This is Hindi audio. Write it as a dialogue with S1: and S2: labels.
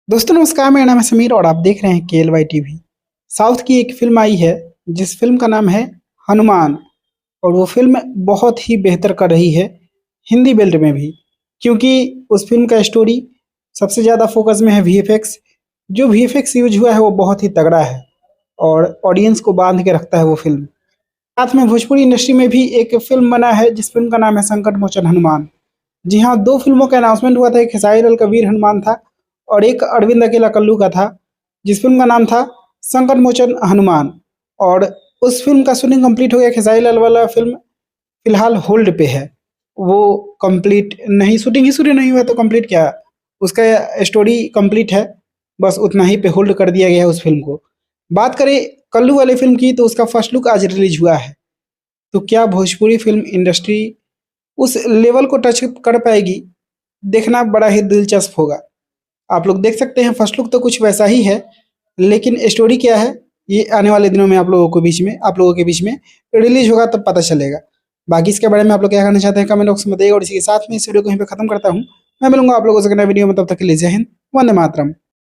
S1: दोस्तों नमस्कार, मेरा नाम है समीर और आप देख रहे हैं KLY टीवी। साउथ की एक फिल्म आई है जिस फिल्म का नाम है हनुमान। और वो फिल्म बहुत ही बेहतर कर रही है हिंदी बेल्ट में भी, क्योंकि उस फिल्म का स्टोरी सबसे ज़्यादा फोकस में है VFX। जो VFX यूज हुआ है वो बहुत ही तगड़ा है और ऑडियंस को बांध के रखता है वो फिल्म। साथ में भोजपुरी इंडस्ट्री में भी एक फिल्म बना है जिस फिल्म का नाम है संकट मोचन हनुमान। जी हाँ, 2 फ़िल्मों का अनाउंसमेंट हुआ था, एक खेसारी लाल का वीर हनुमान था और एक अरविंद अकेला कल्लू का था, जिस फ़िल्म का नाम था संकट मोचन हनुमान। और उस फ़िल्म का शूटिंग कंप्लीट हो गया, खेसारी लाल वाला फ़िल्म फ़िलहाल होल्ड पे है। वो कंप्लीट नहीं, शूटिंग ही शुरू नहीं हुआ तो कंप्लीट क्या? उसका स्टोरी कंप्लीट है, बस उतना ही पे होल्ड कर दिया गया है उस फ़िल्म को। बात करें कल्लू वाली फ़िल्म की तो उसका फर्स्ट लुक आज रिलीज़ हुआ है। तो क्या भोजपुरी फ़िल्म इंडस्ट्री उस लेवल को टच कर पाएगी? देखना बड़ा ही दिलचस्प होगा। आप लोग देख सकते हैं फर्स्ट लुक तो कुछ वैसा ही है, लेकिन स्टोरी क्या है ये आने वाले दिनों में आप लोगों के बीच में रिलीज होगा तब पता चलेगा। बाकी इसके बारे में आप लोग क्या कहना चाहते हैं कमेंट बॉक्स में बताइए और इसी के साथ में इस वीडियो को यहीं पे खत्म करता हूँ। मैं मिलूंगा आप लोगों से नए वीडियो में, तब तक के लिए जय हिंद, वंदे मातरम।